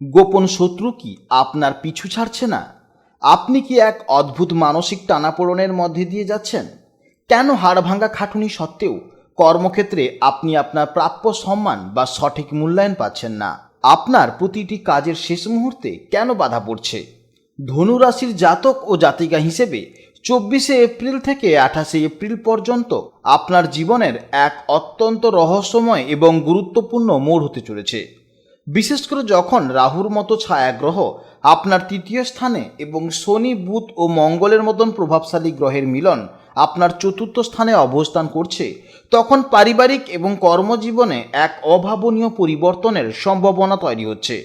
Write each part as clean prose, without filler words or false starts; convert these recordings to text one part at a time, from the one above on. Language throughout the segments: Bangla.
গোপন শত্রু কি আপনার পিছু ছাড়ছে না? আপনি কি এক অদ্ভুত মানসিক টানাপোড়েনের মধ্যে দিয়ে যাচ্ছেন? কেন হাড়ভাঙ্গা খাটুনি সত্ত্বেও কর্মক্ষেত্রে আপনি আপনার প্রাপ্য সম্মান বা সঠিক মূল্যায়ন পাচ্ছেন না? আপনার প্রতিটি কাজের শেষ মুহূর্তে কেন বাধা পড়ছে? ধনুরাশির জাতক ও জাতিকা হিসেবে 24শে এপ্রিল থেকে 28শে এপ্রিল পর্যন্ত আপনার জীবনের এক অত্যন্ত রহস্যময় এবং গুরুত্বপূর্ণ মোড় হতে চলেছে। বিশেষ করে যখন রাহুর মতো ছায়াগ্রহ আপনার তৃতীয় স্থানে এবং শনি, বুধ ও মঙ্গলের মতন প্রভাবশালী গ্রহের মিলন আপনার চতুর্থ স্থানে অবস্থান করছে, তখন পারিবারিক এবং কর্মজীবনে এক অভাবনীয় পরিবর্তনের সম্ভাবনা তৈরি হচ্ছে।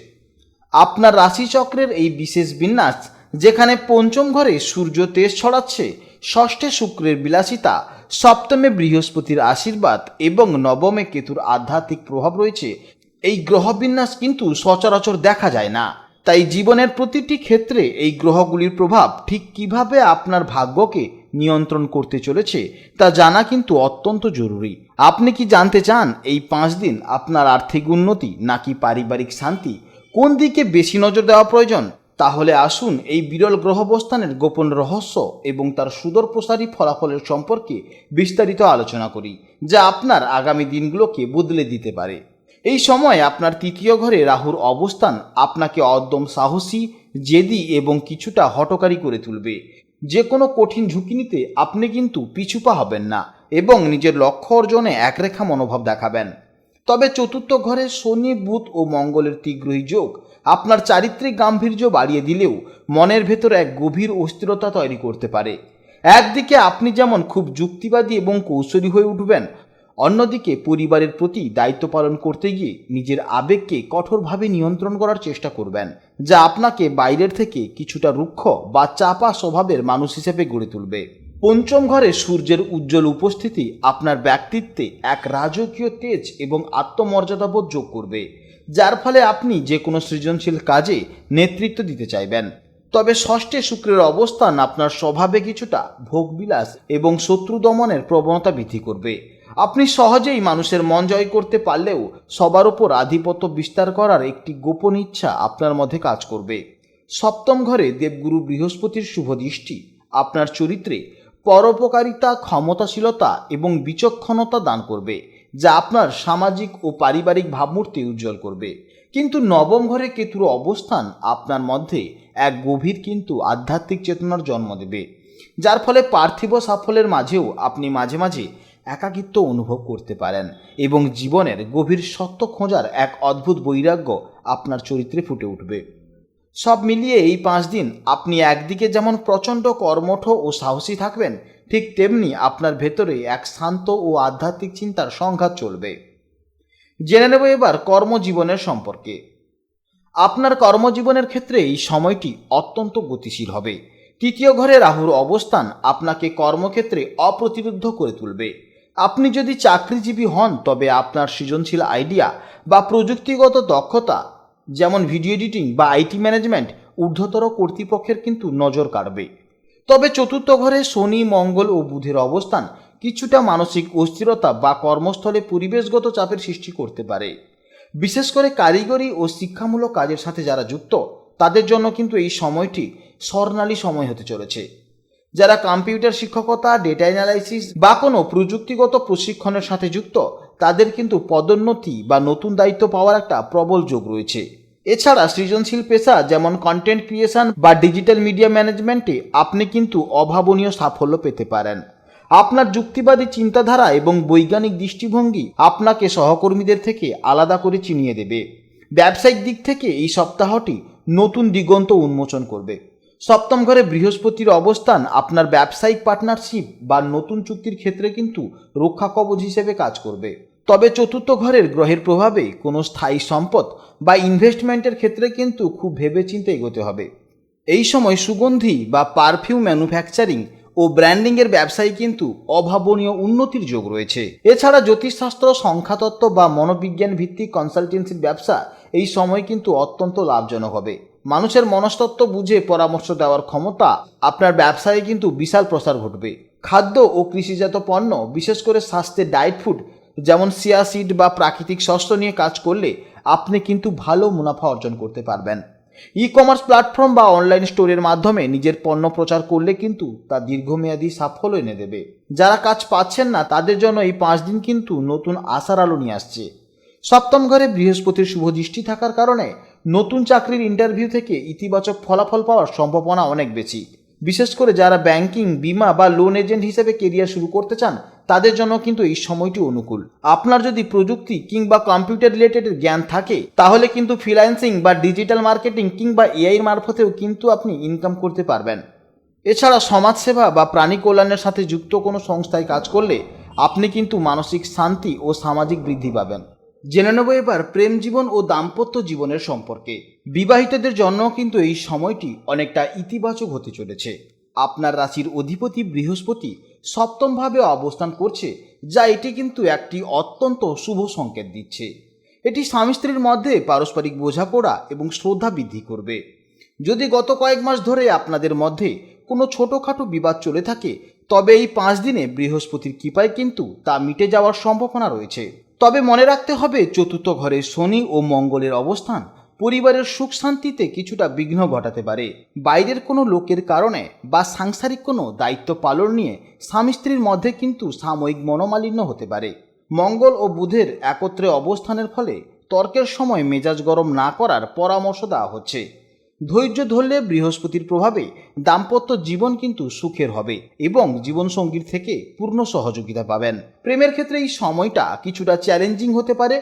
আপনার রাশিচক্রের এই বিশেষ বিন্যাস, যেখানে পঞ্চম ঘরে সূর্য তেজ ছড়াচ্ছে, ষষ্ঠে শুক্রের বিলাসিতা, সপ্তমে বৃহস্পতির আশীর্বাদ এবং নবমে কেতুর আধ্যাত্মিক প্রভাব রয়েছে, এই গ্রহবিন্যাস কিন্তু সচরাচর দেখা যায় না। তাই জীবনের প্রতিটি ক্ষেত্রে এই গ্রহগুলির প্রভাব ঠিক কিভাবে আপনার ভাগ্যকে নিয়ন্ত্রণ করতে চলেছে তা জানা কিন্তু অত্যন্ত জরুরি। আপনি কি জানতে চান এই 5 দিন আপনার আর্থিক উন্নতি নাকি পারিবারিক শান্তি, কোন দিকে বেশি নজর দেওয়া প্রয়োজন? তাহলে আসুন এই বিরল গ্রহবস্থানের গোপন রহস্য এবং তার সুদূরপ্রসারী ফলাফলের সম্পর্কে বিস্তারিত আলোচনা করি, যা আপনার আগামী দিনগুলোকে বদলে দিতে পারে। এই সময় আপনার তৃতীয় ঘরে রাহুর অবস্থান আপনাকে অদম্য সাহসী, জেদি এবং কিছুটা হঠকারী করে তুলবে। যে কোনো কঠিন ঝুঁকি নিতে আপনি কিন্তু পিছুপা হবেন না এবং নিজের লক্ষ্য অর্জনে একরেখা মনোভাব দেখাবেন। তবে চতুর্থ ঘরে শনি, বুধ ও মঙ্গলের তীগ্রহী যোগ আপনার চারিত্রিক গাম্ভীর্য বাড়িয়ে দিলেও মনের ভেতর এক গভীর অস্থিরতা তৈরি করতে পারে। একদিকে আপনি যেমন খুব যুক্তিবাদী এবং কৌশলী হয়ে উঠবেন, অন্যদিকে পরিবারের প্রতি দায়িত্ব পালন করতে গিয়ে নিজের আবেগকে কঠোরভাবে নিয়ন্ত্রণ করার চেষ্টা করবেন, যা আপনাকে বাইরের থেকে কিছুটা রুক্ষ বা চাপা স্বভাবের মানুষ হিসেবে গড়ে তুলবে। পঞ্চম ঘরে সূর্যের উজ্জ্বল উপস্থিতি আপনার ব্যক্তিত্বে এক রাজকীয় তেজ এবং আত্মমর্যাদাবোধ যোগ করবে, যার ফলে আপনি যে কোনো সৃজনশীল কাজে নেতৃত্ব দিতে চাইবেন। তবে ষষ্ঠে শুক্রের অবস্থান আপনার স্বভাবে কিছুটা ভোগবিলাস এবং শত্রু দমনের প্রবণতা বৃদ্ধি করবে। আপনি সহজেই মানুষের মন জয় করতে পারলেও সবার উপর আধিপত্য বিস্তার করার একটি গোপন ইচ্ছা আপনার মধ্যে কাজ করবে। সপ্তম ঘরে দেবগুরু বৃহস্পতির শুভ দৃষ্টি আপনার চরিত্রে পরোপকারিতা, ক্ষমতাশীলতা এবং বিচক্ষণতা দান করবে, যা আপনার সামাজিক ও পারিবারিক ভাবমূর্তি উজ্জ্বল করবে। কিন্তু নবম ঘরে কেতুর অবস্থান আপনার মধ্যে এক গভীর কিন্তু আধ্যাত্মিক চেতনার জন্ম দেবে, যার ফলে পার্থিব সাফল্যের মাঝেও আপনি মাঝে মাঝে একাকিত্ব অনুভব করতে পারেন এবং জীবনের গভীর সত্য খোঁজার এক অদ্ভুত বৈরাগ্য আপনার চরিত্রে ফুটে উঠবে। সব মিলিয়ে এই 5 দিন আপনি একদিকে যেমন প্রচণ্ড কর্মঠ ও সাহসী থাকবেন, ঠিক তেমনি আপনার ভেতরে এক শান্ত ও আধ্যাত্মিক চিন্তার সংঘাত চলবে। জেনে নেব এবার কর্মজীবনের সম্পর্কে। আপনার কর্মজীবনের ক্ষেত্রে এই সময়টি অত্যন্ত গতিশীল হবে। তৃতীয় ঘরে রাহুর অবস্থান আপনাকে কর্মক্ষেত্রে অপ্রতিরোধ্য করে তুলবে। আপনি যদি চাকরিজীবী হন, তবে আপনার সৃজনশীল আইডিয়া বা প্রযুক্তিগত দক্ষতা, যেমন ভিডিও এডিটিং বা আইটি ম্যানেজমেন্ট, ঊর্ধ্বতর কর্তৃপক্ষের কিন্তু নজর কাড়বে। তবে চতুর্থ ঘরে শনি, মঙ্গল ও বুধের অবস্থান কিছুটা মানসিক অস্থিরতা বা কর্মস্থলে পরিবেশগত চাপের সৃষ্টি করতে পারে। বিশেষ করে কারিগরি ও শিক্ষামূলক কাজের সাথে যারা যুক্ত, তাদের জন্য কিন্তু এই সময়টি স্বর্ণালী সময় হতে চলেছে। যারা কম্পিউটার শিক্ষকতা, ডেটা অ্যানালাইসিস বা কোনো প্রযুক্তিগত প্রশিক্ষণের সাথে যুক্ত, তাদের কিন্তু পদোন্নতি বা নতুন দায়িত্ব পাওয়ার একটা প্রবল যোগ রয়েছে। এছাড়া সৃজনশীল পেশা যেমন কন্টেন্ট ক্রিয়েশন বা ডিজিটাল মিডিয়া ম্যানেজমেন্টে আপনি কিন্তু অভাবনীয় সাফল্য পেতে পারেন। আপনার যুক্তিবাদী চিন্তাধারা এবং বৈজ্ঞানিক দৃষ্টিভঙ্গি আপনাকে সহকর্মীদের থেকে আলাদা করে চিনিয়ে দেবে। ব্যবসায়িক দিক থেকে এই সপ্তাহটি নতুন দিগন্ত উন্মোচন করবে। সপ্তম ঘরে বৃহস্পতির অবস্থান আপনার ব্যবসায়িক পার্টনারশিপ বা নতুন চুক্তির ক্ষেত্রে কিন্তু রক্ষা কবচ হিসেবে কাজ করবে। তবে চতুর্থ ঘরের গ্রহের প্রভাবে কোনো স্থায়ী সম্পদ বা ইনভেস্টমেন্টের ক্ষেত্রে কিন্তু খুব ভেবেচিন্তে এগোতে হবে। এই সময় সুগন্ধি বা পারফিউম ম্যানুফ্যাকচারিং ও ব্র্যান্ডিংয়ের ব্যবসায় কিন্তু অভাবনীয় উন্নতির যোগ রয়েছে। এছাড়া জ্যোতিষশাস্ত্র, সংখ্যাতত্ত্ব বা মনোবিজ্ঞান ভিত্তিক কনসালটেন্সির ব্যবসা এই সময় কিন্তু অত্যন্ত লাভজনক হবে। মানুষের মনস্তত্ত্ব বুঝে পরামর্শ দেওয়ার ক্ষমতা আপনার ব্যবসায় কিন্তু বিশাল প্রসার ঘটবে। খাদ্য ও কৃষিজাত পণ্য, বিশেষ করে স্বাস্থ্যের ডায়েট ফুড যেমন সিয়া সিড বা প্রাকৃতিক শস্য নিয়ে কাজ করলে আপনি কিন্তু ভালো মুনাফা অর্জন করতে পারবেন। ই কমার্স প্ল্যাটফর্ম বা অনলাইন স্টোরের মাধ্যমে নিজের পণ্য প্রচার করলে কিন্তু তা দীর্ঘমেয়াদী সাফল্য এনে দেবে। যারা কাজ পাচ্ছেন না তাদের জন্য এই 5 দিন কিন্তু নতুন আশার আলো নিয়ে আসছে। সপ্তম ঘরে বৃহস্পতির শুভ দৃষ্টি থাকার কারণে নতুন চাকরির ইন্টারভিউ থেকে ইতিবাচক ফলাফল পাওয়ার সম্ভাবনা অনেক বেশি। বিশেষ করে যারা ব্যাংকিং, বিমা বা লোন এজেন্ট হিসেবে কেরিয়ার শুরু করতে চান তাদের জন্য কিন্তু এই সময়টি অনুকূল। আপনার যদি প্রযুক্তি কিংবা কম্পিউটার রিলেটেড জ্ঞান থাকে তাহলে কিন্তু ফ্রিল্যান্সিং বা ডিজিটাল মার্কেটিং কিংবা এআইয়ের মারফতেও কিন্তু আপনি ইনকাম করতে পারবেন। এছাড়া সমাজসেবা বা প্রাণী কল্যাণের সাথে যুক্ত কোনো সংস্থায় কাজ করলে আপনি কিন্তু মানসিক শান্তি ও সামাজিক বৃদ্ধি পাবেন। জেনে নেব এবার প্রেম জীবন ও দাম্পত্য জীবনের সম্পর্কে। বিবাহিতদের জন্য কিন্তু এই সময়টি অনেকটা ইতিবাচক হতে চলেছে। আপনার রাশির অধিপতি বৃহস্পতি সপ্তমভাবে অবস্থান করছে, যা এটি কিন্তু একটি অত্যন্ত শুভ সংকেত দিচ্ছে। এটি স্বামী স্ত্রীর মধ্যে পারস্পরিক বোঝাপড়া এবং শ্রদ্ধা বৃদ্ধি করবে। যদি গত কয়েক মাস ধরে আপনাদের মধ্যে কোনো ছোটোখাটো বিবাদ চলে থাকে তবে এই 5 দিনে বৃহস্পতির কৃপায় কিন্তু তা মিটে যাওয়ার সম্ভাবনা রয়েছে। তবে মনে রাখতে হবে চতুর্থ ঘরে শনি ও মঙ্গলের অবস্থান পরিবারের সুখ শান্তিতে কিছুটা বিঘ্ন ঘটাতে পারে। বাইরের কোনো লোকের কারণে বা সাংসারিক কোনো দায়িত্ব পালন নিয়ে স্বামী স্ত্রীর মধ্যে কিন্তু সাময়িক মনোমালিন্য হতে পারে। মঙ্গল ও বুধের একত্রে অবস্থানের ফলে তর্কের সময় মেজাজ গরম না করার পরামর্শ দেওয়া হচ্ছে। ধৈর্য ধরলে বৃহস্পতির প্রভাবে দাম্পত্য জীবন কিন্তু সুখের হবে এবং জীবনসঙ্গীর থেকে পূর্ণ সহযোগিতা পাবেন। প্রেমের ক্ষেত্রে এই সময়টা কিছুটা চ্যালেঞ্জিং হতে পারে।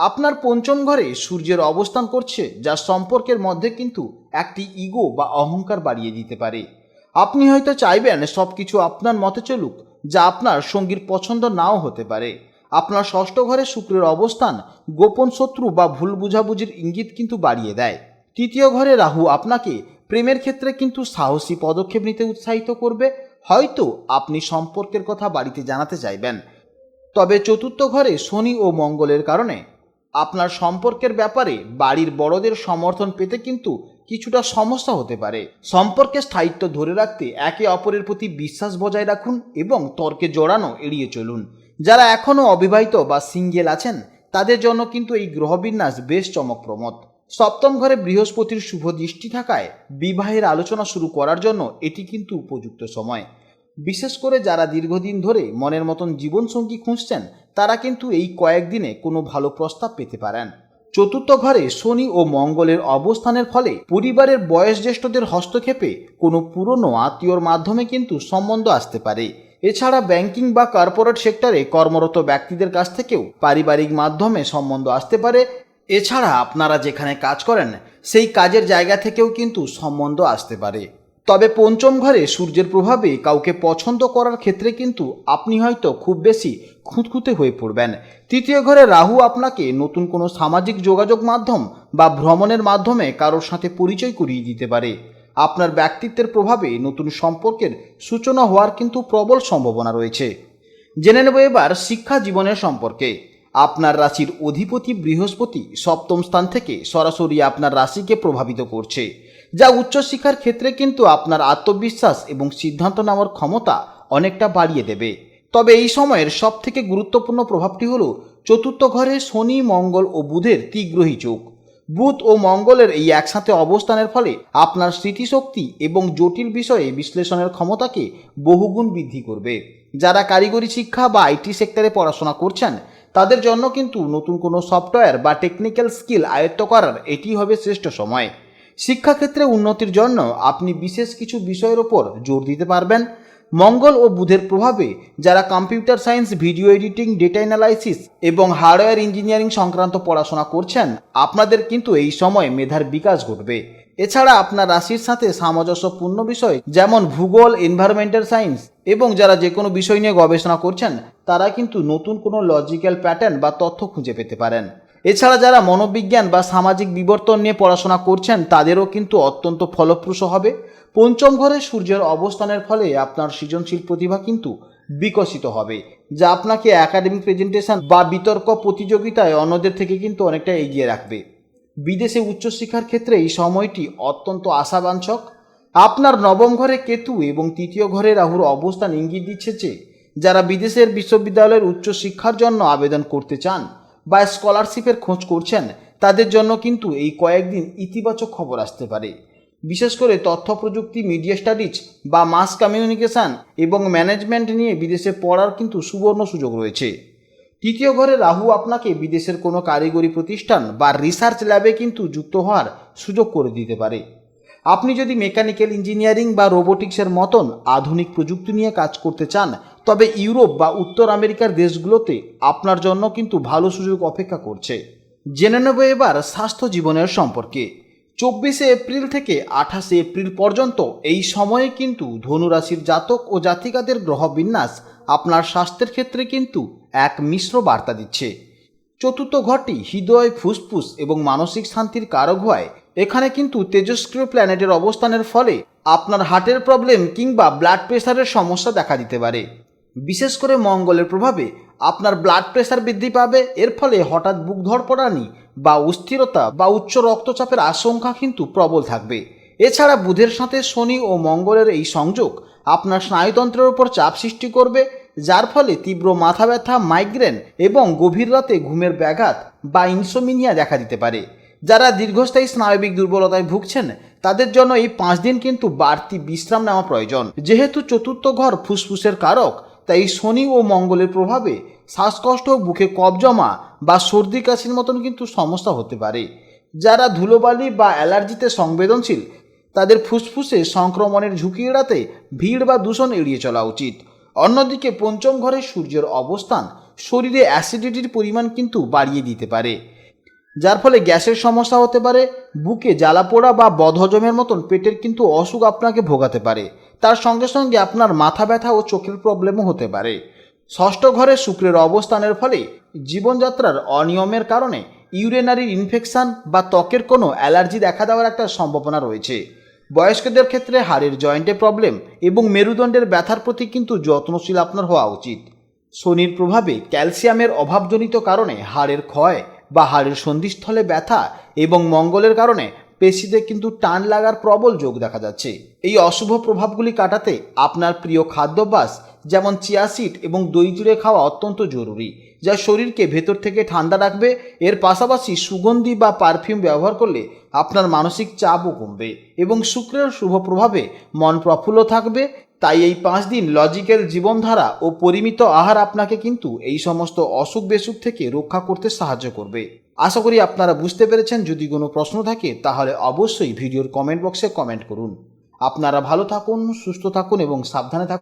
আপনার পঞ্চম ঘরে সূর্যের অবস্থান করছে, যা সম্পর্কের মধ্যে কিন্তু একটি ইগো বা অহংকার বাড়িয়ে দিতে পারে। আপনি হয়তো চাইবেন সব কিছু আপনার মতে চলুক, যা আপনার সঙ্গীর পছন্দ নাও হতে পারে। আপনার ষষ্ঠ ঘরে শুক্রের অবস্থান গোপন শত্রু বা ভুল বুঝাবুঝির ইঙ্গিত কিন্তু বাড়িয়ে দেয়। তৃতীয় ঘরে রাহু আপনাকে প্রেমের ক্ষেত্রে কিন্তু সাহসী পদক্ষেপ নিতে উৎসাহিত করবে। হয়তো আপনি সম্পর্কের কথা বাড়িতে জানাতে চাইবেন। তবে চতুর্থ ঘরে শনি ও মঙ্গলের কারণে আপনার সম্পর্কের ব্যাপারে বাড়ির বড়দের সমর্থন পেতে কিন্তু কিছুটা সমস্যা হতে পারে। সম্পর্কের স্থায়িত্ব ধরে রাখতে একে অপরের প্রতি বিশ্বাস বজায় রাখুন এবং তর্কে জড়ানো এড়িয়ে চলুন। যারা এখনও অবিবাহিত বা সিঙ্গেল আছেন তাদের জন্য কিন্তু এই গ্রহবিন্যাস বেশ চমকপ্রদ। সপ্তম ঘরে বৃহস্পতির শুভ দৃষ্টি থাকায় বিবাহের আলোচনা শুরু করার জন্য এটি কিন্তু উপযুক্ত সময়। বিশেষ করে যারা দীর্ঘদিন ধরে মনের মতন জীবনসঙ্গী খুঁজছেন তারা কিন্তু এই কয়েকদিনে কোনো ভালো প্রস্তাব পেতে পারেন। চতুর্থ ঘরে শনি ও মঙ্গলের অবস্থানের ফলে পরিবারের বয়োজ্যেষ্ঠদের হস্তক্ষেপে কোনো পুরনো আত্মীয়র মাধ্যমে কিন্তু সম্বন্ধ আসতে পারে। এছাড়া ব্যাংকিং বা কর্পোরেট সেক্টরে কর্মরত ব্যক্তিদের কাছ থেকেও পারিবারিক মাধ্যমে সম্বন্ধ আসতে পারে। এছাড়া আপনারা যেখানে কাজ করেন সেই কাজের জায়গা থেকেও কিন্তু সম্বন্ধ আসতে পারে। তবে পঞ্চম ঘরে সূর্যের প্রভাবে কাউকে পছন্দ করার ক্ষেত্রে কিন্তু আপনি হয়তো খুব বেশি খুঁতখুঁতে হয়ে পড়বেন। তৃতীয় ঘরে রাহু আপনাকে নতুন কোনো সামাজিক যোগাযোগ মাধ্যম বা ভ্রমণের মাধ্যমে কারোর সাথে পরিচয় করিয়ে দিতে পারে। আপনার ব্যক্তিত্বের প্রভাবে নতুন সম্পর্কের সূচনা হওয়ার কিন্তু প্রবল সম্ভাবনা রয়েছে। জেনে নেব এবার শিক্ষা জীবনের সম্পর্কে। আপনার রাশির অধিপতি বৃহস্পতি সপ্তম স্থান থেকে সরাসরি আপনার রাশিকে প্রভাবিত করছে, যা উচ্চশিক্ষার ক্ষেত্রে কিন্তু আপনার আত্মবিশ্বাস এবং সিদ্ধান্ত নেওয়ার ক্ষমতা অনেকটা বাড়িয়ে দেবে। তবে এই সময়ের সবথেকে গুরুত্বপূর্ণ প্রভাবটি হলো চতুর্থ ঘরে শনি, মঙ্গল ও বুধের ত্রিগ্রহী যোগ। বুধ ও মঙ্গলের এই একসাথে অবস্থানের ফলে আপনার স্মৃতিশক্তি এবং জটিল বিষয়ে বিশ্লেষণের ক্ষমতাকে বহুগুণ বৃদ্ধি করবে। যারা কারিগরি শিক্ষা বা আইটি সেক্টরে পড়াশোনা করছেন তাদের জন্য কিন্তু নতুন কোনো সফটওয়্যার বা টেকনিক্যাল স্কিল আয়ত্ত করার এটি হবে শ্রেষ্ঠ সময়। শিক্ষাক্ষেত্রে উন্নতির জন্য আপনি বিশেষ কিছু বিষয়ের ওপর জোর দিতে পারবেন। মঙ্গল ও বুধের প্রভাবে যারা computer science, video editing, data analysis এবং হার্ডওয়্যার ইঞ্জিনিয়ারিং সংক্রান্ত পড়াশোনা করছেন আপনাদের কিন্তু এই সময় মেধার বিকাশ ঘটবে। এছাড়া আপনার রাশির সাথে সামঞ্জস্যপূর্ণ বিষয় যেমন ভূগোল, এনভায়রনমেন্টাল সায়েন্স এবং যারা যে কোনো বিষয় নিয়ে গবেষণা করছেন তারা কিন্তু নতুন কোনো লজিক্যাল প্যাটার্ন বা তথ্য খুঁজে পেতে পারেন। এছাড়া যারা মনোবিজ্ঞান বা সামাজিক বিবর্তন নিয়ে পড়াশোনা করছেন তাদেরও কিন্তু অত্যন্ত ফলপ্রসূ হবে। পঞ্চম ঘরে সূর্যের অবস্থানের ফলে আপনার সৃজনশীল প্রতিভা কিন্তু বিকশিত হবে, যা আপনাকে একাডেমিক প্রেজেন্টেশন বা বিতর্ক প্রতিযোগিতায় অন্যদের থেকে কিন্তু অনেকটা এগিয়ে রাখবে। বিদেশে উচ্চশিক্ষার ক্ষেত্রে এই সময়টি অত্যন্ত আশাবাঞ্ছক। আপনার নবম ঘরে কেতু এবং তৃতীয় ঘরে রাহুর অবস্থান ইঙ্গিত দিচ্ছে যে যারা বিদেশের বিশ্ববিদ্যালয়ের উচ্চশিক্ষার জন্য আবেদন করতে চান বা স্কলারশিপের খোঁজ করছেন তাদের জন্য কিন্তু এই কয়েকদিন ইতিবাচক খবর আসতে পারে। বিশেষ করে তথ্য প্রযুক্তি, মিডিয়া স্টাডিজ বা মাস কমিউনিকেশান এবং ম্যানেজমেন্ট নিয়ে বিদেশে পড়ার কিন্তু সুবর্ণ সুযোগ রয়েছে। তৃতীয় ঘরে রাহু আপনাকে বিদেশের কোনো কারিগরি প্রতিষ্ঠান বা রিসার্চ ল্যাবে কিন্তু যুক্ত হওয়ার সুযোগ করে দিতে পারে। আপনি যদি মেকানিক্যাল ইঞ্জিনিয়ারিং বা রোবোটিক্সের মতন আধুনিক প্রযুক্তি নিয়ে কাজ করতে চান, তবে ইউরোপ বা উত্তর আমেরিকার দেশগুলোতে আপনার জন্য কিন্তু ভালো সুযোগ অপেক্ষা করছে। জেনে নেব এবার স্বাস্থ্য জীবনের সম্পর্কে। 24শে এপ্রিল থেকে 28শে এপ্রিল পর্যন্ত এই সময়ে কিন্তু ধনুরাশির জাতক ও জাতিকাদের গ্রহবিন্যাস আপনার স্বাস্থ্যের ক্ষেত্রে কিন্তু এক মিশ্র বার্তা দিচ্ছে। চতুর্থ ঘরটি হৃদয়, ফুসফুস এবং মানসিক শান্তির কারক হয়। এখানে কিন্তু তেজস্ক্রিয় প্ল্যানেটের অবস্থানের ফলে আপনার হার্টের প্রবলেম কিংবা ব্লাড প্রেশারের সমস্যা দেখা দিতে পারে। বিশেষ করে মঙ্গলের প্রভাবে আপনার ব্লাড প্রেশার বৃদ্ধি পাবে। এর ফলে হঠাৎ বুক ধড়ফড়ানি বা অস্থিরতা বা উচ্চ রক্তচাপের আশঙ্কা কিন্তু প্রবল থাকবে। এছাড়া বুধের সাথে শনি ও মঙ্গলের এই সংযোগ আপনার স্নায়ুতন্ত্রের উপর চাপ সৃষ্টি করবে, যার ফলে তীব্র মাথা ব্যথা, মাইগ্রেন এবং গভীর রাতে ঘুমের ব্যাঘাত বা ইনসোমিনিয়া দেখা দিতে পারে। যারা দীর্ঘস্থায়ী স্নায়বিক দুর্বলতায় ভুগছেন তাদের জন্য এই 5 দিন কিন্তু বাড়তি বিশ্রাম নেওয়া প্রয়োজন। যেহেতু চতুর্থ ঘর ফুসফুসের কারক, তাই শনি ও মঙ্গলের প্রভাবে শ্বাসকষ্ট, বুকে কফ জমা বা সর্দি কাশির মতন কিন্তু সমস্যা হতে পারে। যারা ধুলোবালি বা অ্যালার্জিতে সংবেদনশীল তাদের ফুসফুসে সংক্রমণের ঝুঁকি এড়াতে ভিড় বা দূষণ এড়িয়ে চলা উচিত। অন্যদিকে পঞ্চম ঘরে সূর্যের অবস্থান শরীরে অ্যাসিডিটির পরিমাণ কিন্তু বাড়িয়ে দিতে পারে, যার ফলে গ্যাসের সমস্যা হতে পারে। বুকে জ্বালা পোড়া বা বদহজমের মতন পেটের কিন্তু অসুখ আপনাকে ভোগাতে পারে। তার সঙ্গে সঙ্গে আপনার মাথা ব্যথা ও চোখের প্রবলেমও হতে পারে। ষষ্ঠ ঘরে শুক্রের অবস্থানের ফলে জীবনযাত্রার অনিয়মের কারণে ইউরিনারি ইনফেকশন বা ত্বকের কোনো অ্যালার্জি দেখা দেওয়ার একটা সম্ভাবনা রয়েছে। বয়স্কদের ক্ষেত্রে হাড়ের জয়েন্টে প্রবলেম এবং মেরুদণ্ডের ব্যথার প্রতি কিন্তু যত্নশীল আপনার হওয়া উচিত। শনির প্রভাবে ক্যালসিয়ামের অভাবজনিত কারণে হাড়ের ক্ষয় বা হাড়ের সন্ধিস্থলে ব্যথা এবং মঙ্গলের কারণে পেশিতে কিন্তু টান লাগার প্রবল যোগ দেখা যাচ্ছে। এই অশুভ প্রভাবগুলি কাটাতে আপনার প্রিয় খাদ্যাভ্যাস যেমন চিয়া সিড এবং দই চিড়ে খাওয়া অত্যন্ত জরুরি, যা শরীরকে ভেতর থেকে ঠান্ডা রাখবে। এর পাশাপাশি সুগন্ধি বা পারফিউম ব্যবহার করলে আপনার মানসিক চাপও কমবে এবং শুক্রের শুভ প্রভাবে মন প্রফুল্ল থাকবে। তাই এই 5 দিন লজিক্যাল জীবনধারা ও পরিমিত আহার আপনাকে কিন্তু এই সমস্ত অসুখ বেসুখ থেকে রক্ষা করতে সাহায্য করবে। আশা করি আপনারা বুঝতে পেরেছেন। যদি কোনো প্রশ্ন থাকে তাহলে অবশ্যই ভিডিওর কমেন্ট বক্সে কমেন্ট করুন। আপনারা ভালো থাকুন, সুস্থ থাকুন এবং সাবধানে থাকুন।